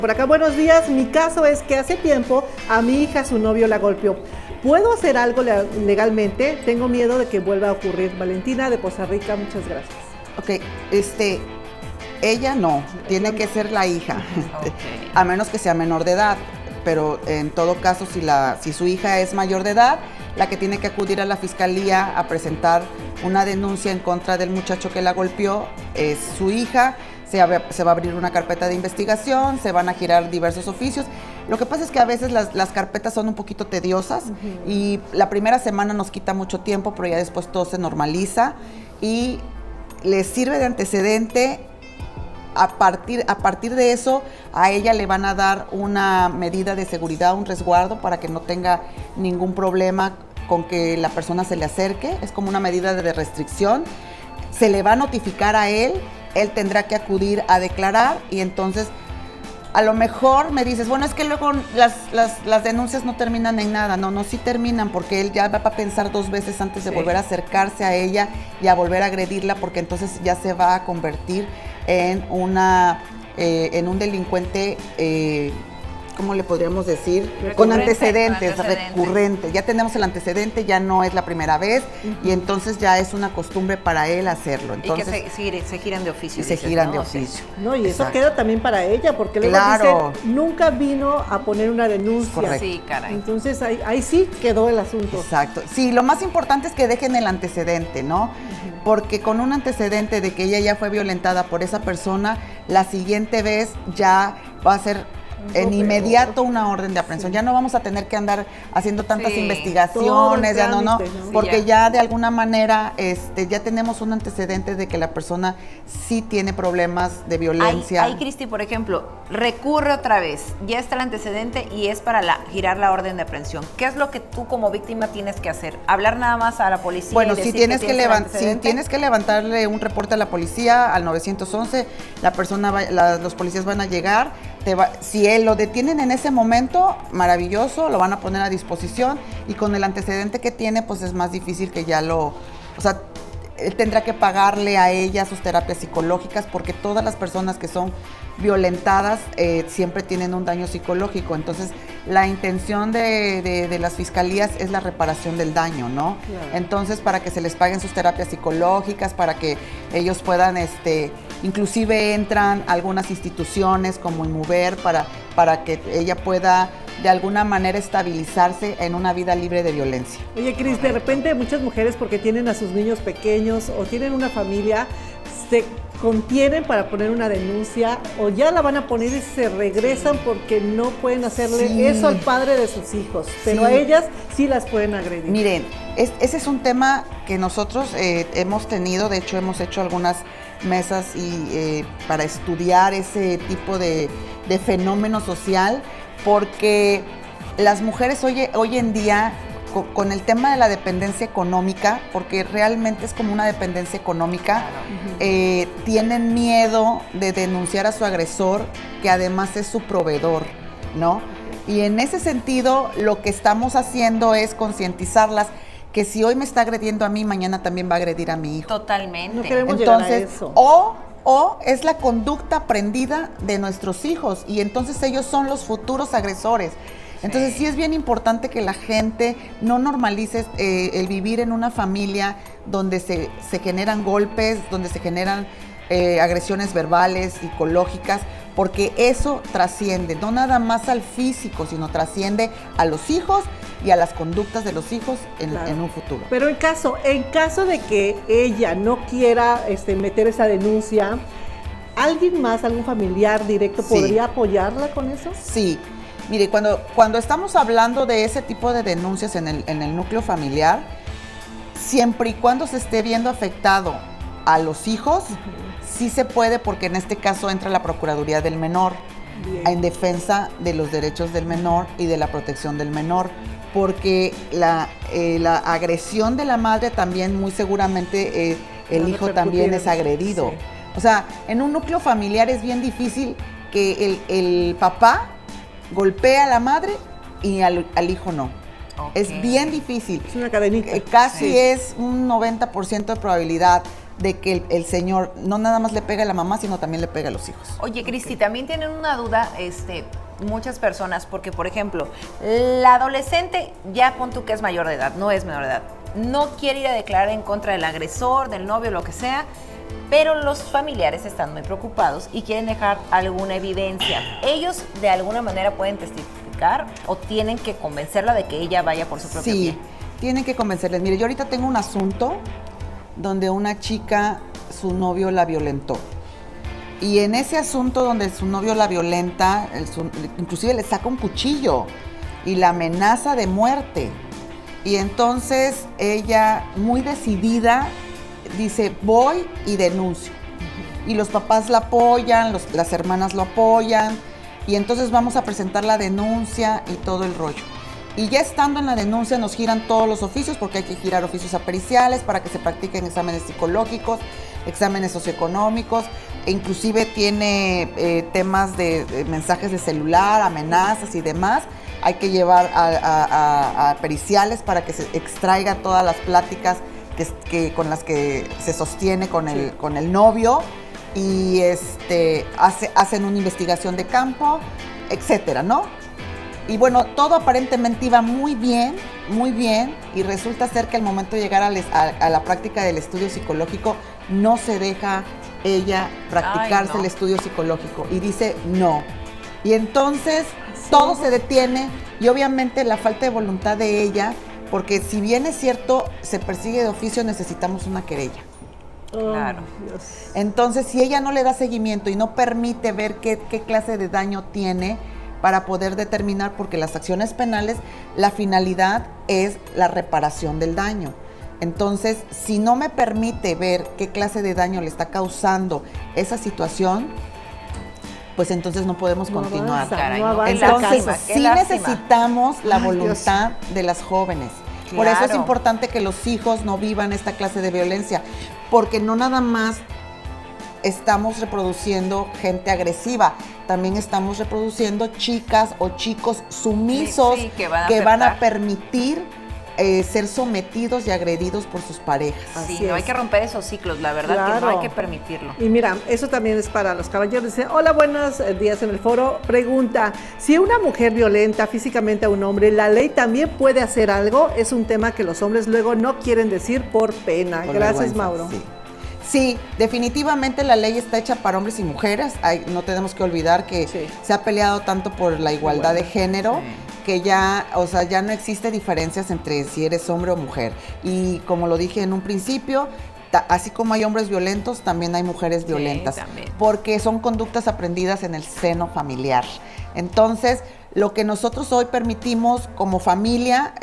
Por acá, buenos días. Mi caso es que hace tiempo a mi hija su novio la golpeó. ¿Puedo hacer algo legalmente? Tengo miedo de que vuelva a ocurrir. Valentina de Poza Rica, muchas gracias. Ok, ella no, tiene que ser la hija, Okay. a menos que sea menor de edad, pero en todo caso, si su hija es mayor de edad, la que tiene que acudir a la fiscalía a presentar una denuncia en contra del muchacho que la golpeó es su hija. Se va a abrir una carpeta de investigación, se van a girar diversos oficios. Lo que pasa es que a veces las carpetas son un poquito tediosas y la primera semana nos quita mucho tiempo, pero ya después todo se normaliza y les sirve de antecedente. A partir de eso, a ella le van a dar una medida de seguridad, un resguardo para que no tenga ningún problema con que la persona se le acerque. Es como una medida de restricción. Se le va a notificar a él tendrá que acudir a declarar y entonces a lo mejor me dices, bueno, es que luego las denuncias no terminan en nada. No, sí terminan porque él ya va a pensar 2 veces antes de volver a acercarse a ella y a volver a agredirla, porque entonces ya se va a convertir en un delincuente, ¿cómo le podríamos decir? Con antecedentes, recurrente. Ya tenemos el antecedente, ya no es la primera vez y entonces ya es una costumbre para él hacerlo. Entonces, y que se giran de oficio. Se giran de oficio. No, y eso queda también para ella, porque luego dice, nunca vino a poner una denuncia. Correcto. Sí, caray. Entonces ahí sí quedó el asunto. Exacto. Sí, lo más importante es que dejen el antecedente, ¿no? Porque con un antecedente de que ella ya fue violentada por esa persona, la siguiente vez ya va a ser en inmediato una orden de aprehensión. Ya no vamos a tener que andar haciendo tantas investigaciones, ya no, porque ya de alguna manera ya tenemos un antecedente de que la persona sí tiene problemas de violencia. Ahí, Cristi, por ejemplo, recurre otra vez, ya está el antecedente y es para girar la orden de aprehensión. ¿Qué es lo que tú como víctima tienes que hacer? ¿Hablar nada más a la policía? Bueno, y decir si tienes que levantarle un reporte a la policía, al 911, los policías van a llegar, si él lo detienen en ese momento, maravilloso, lo van a poner a disposición y con el antecedente que tiene, pues es más difícil que él tendrá que pagarle a ella sus terapias psicológicas porque todas las personas que son violentadas siempre tienen un daño psicológico. Entonces, la intención de las fiscalías es la reparación del daño, ¿no? Claro. Entonces, para que se les paguen sus terapias psicológicas, para que ellos puedan, inclusive entran algunas instituciones como Inmover para que ella pueda de alguna manera estabilizarse en una vida libre de violencia. Oye, Cris, de repente muchas mujeres, porque tienen a sus niños pequeños o tienen una familia, se contienen para poner una denuncia o ya la van a poner y se regresan porque no pueden hacerle eso al padre de sus hijos, pero a ellas sí las pueden agredir. Miren, ese es un tema que nosotros hemos tenido, de hecho hemos hecho algunas mesas para estudiar ese tipo de fenómeno social, porque las mujeres hoy en día, con el tema de la dependencia económica, porque realmente es como una dependencia económica, tienen miedo de denunciar a su agresor, que además es su proveedor, ¿no? Y en ese sentido, lo que estamos haciendo es concientizarlas que si hoy me está agrediendo a mí, mañana también va a agredir a mi hijo. Totalmente. No queremos llegar a eso. O es la conducta aprendida de nuestros hijos y entonces ellos son los futuros agresores. Entonces sí es bien importante que la gente no normalice el vivir en una familia donde se generan golpes, donde se generan agresiones verbales, psicológicas, porque eso trasciende, no nada más al físico, sino trasciende a los hijos y a las conductas de los hijos en un futuro. Pero en caso de que ella no quiera meter esa denuncia, ¿alguien más, algún familiar directo podría apoyarla con eso? Sí. Mire, cuando estamos hablando de ese tipo de denuncias en el núcleo familiar, siempre y cuando se esté viendo afectado a los hijos, sí se puede, porque en este caso entra la Procuraduría del Menor en defensa de los derechos del menor y de la protección del menor, porque la agresión de la madre también muy seguramente el hijo también es agredido. Sí. O sea, en un núcleo familiar es bien difícil que el papá golpee a la madre y al hijo no. Okay. Es bien difícil. Es una cadenita. Casi es un 90% de probabilidad. de que el señor no nada más le pega a la mamá, sino también le pega a los hijos. Oye, Cristi, también tienen una duda, muchas personas, porque por ejemplo, la adolescente, ya pon tú que es mayor de edad, no es menor de edad, no quiere ir a declarar en contra del agresor, del novio, lo que sea, pero los familiares están muy preocupados y quieren dejar alguna evidencia. ¿Ellos de alguna manera pueden testificar o tienen que convencerla de que ella vaya por su propio pie? Sí, tienen que convencerles. Mire, yo ahorita tengo un asunto donde una chica, su novio la violentó. Y en ese asunto donde su novio la violenta, inclusive le saca un cuchillo y la amenaza de muerte. Y entonces ella, muy decidida, dice, voy y denuncio. Y los papás la apoyan, las hermanas lo apoyan, y entonces vamos a presentar la denuncia y todo el rollo. Y ya estando en la denuncia nos giran todos los oficios, porque hay que girar oficios periciales para que se practiquen exámenes psicológicos, exámenes socioeconómicos, e inclusive tiene temas de mensajes de celular, amenazas y demás. Hay que llevar a periciales para que se extraiga todas las pláticas con las que se sostiene con el novio, y hacen una investigación de campo, etcétera, ¿no? Y bueno, todo aparentemente iba muy bien, y resulta ser que al momento de llegar a la práctica del estudio psicológico, no se deja ella practicarse el estudio psicológico, y dice no. Y entonces todo se detiene, y obviamente la falta de voluntad de ella, porque si bien es cierto, se persigue de oficio, necesitamos una querella. Claro. Dios. Entonces, si ella no le da seguimiento y no permite ver qué clase de daño tiene para poder determinar, porque las acciones penales, la finalidad es la reparación del daño. Entonces, si no me permite ver qué clase de daño le está causando esa situación, pues entonces no podemos continuar. Caray, no avanza, Entonces, qué sí lástima. necesitamos la Ay, voluntad de las jóvenes. Por eso es Claro. importante que los hijos no vivan esta clase de violencia, porque no nada más estamos reproduciendo gente agresiva, también estamos reproduciendo chicas o chicos sumisos Sí, que van a aceptar. permitir ser sometidos y agredidos por sus parejas. Sí, Así no hay es. que romper esos ciclos, la verdad que no Claro. hay que permitirlo. Y mira, eso también es para los caballeros. Dice, hola, buenos días en el foro. Pregunta, si una mujer violenta físicamente a un hombre, ¿la ley también puede hacer algo? Es un tema que los hombres luego no quieren decir por pena. Por Gracias, vergüenza, Mauro. Sí. Sí, definitivamente la ley está hecha para hombres y mujeres. No tenemos que olvidar que Sí. se ha peleado tanto por la igualdad de género, que ya no existe diferencias entre si eres hombre o mujer. Y como lo dije en un principio, así como hay hombres violentos, también hay mujeres violentas, también. porque son conductas aprendidas en el seno familiar. Entonces, lo que nosotros hoy permitimos como familia,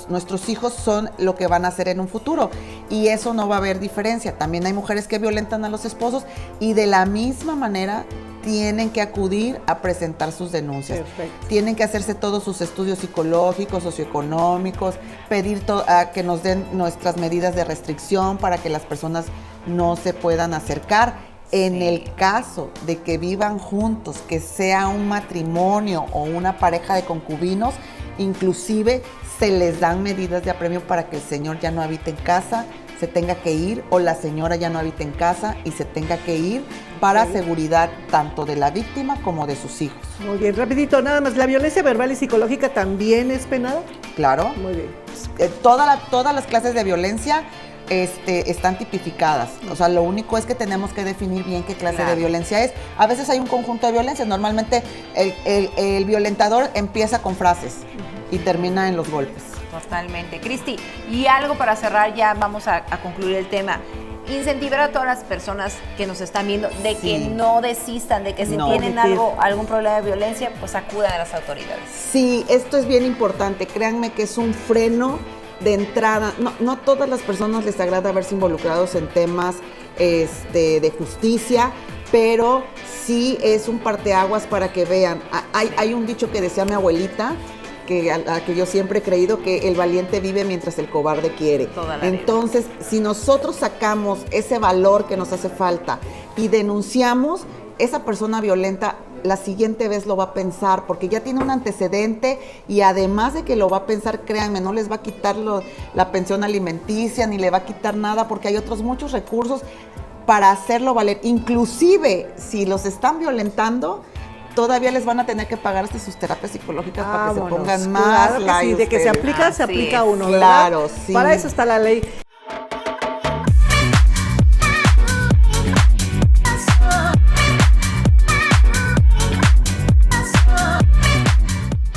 nuestros hijos son lo que van a hacer en un futuro, y eso no va a haber diferencia. También hay mujeres que violentan a los esposos, y de la misma manera tienen que acudir a presentar sus denuncias. Perfecto. Tienen que hacerse todos sus estudios psicológicos, socioeconómicos, pedir a que nos den nuestras medidas de restricción para que las personas no se puedan acercar. En el caso de que vivan juntos, que sea un matrimonio o una pareja de concubinos, inclusive se les dan medidas de apremio para que el señor ya no habite en casa, se tenga que ir, o la señora ya no habite en casa y se tenga que ir, para seguridad tanto de la víctima como de sus hijos. Muy bien, rapidito, nada más. ¿La violencia verbal y psicológica también es penada? Claro. Muy bien. Todas las clases de violencia están tipificadas. O sea, lo único es que tenemos que definir bien qué clase de violencia es. A veces hay un conjunto de violencias. Normalmente el violentador empieza con frases y termina en los golpes. Totalmente. Cristi, y algo para cerrar, ya vamos a concluir el tema. Incentivar a todas las personas que nos están viendo de que no desistan, de que si No. tienen algún problema de violencia, pues acudan a las autoridades. Sí, esto es bien importante. Créanme que es un freno de entrada. No todas las personas les agrada verse involucrados en temas de justicia, pero sí es un parteaguas para que vean. Hay un dicho que decía mi abuelita, a que yo siempre he creído, que el valiente vive mientras el cobarde quiere. Toda la vida. Entonces, si nosotros sacamos ese valor que nos hace falta y denunciamos, esa persona violenta la siguiente vez lo va a pensar, porque ya tiene un antecedente y además de que lo va a pensar, créanme, no les va a quitar la pensión alimenticia ni le va a quitar nada, porque hay otros muchos recursos para hacerlo valer. Inclusive, si los están violentando, todavía les van a tener que pagar hasta sus terapias psicológicas para que se pongan más claro que sí, de que se ustedes. aplica, se Así aplica es. uno, ¿verdad? Claro, sí. Para eso está la ley.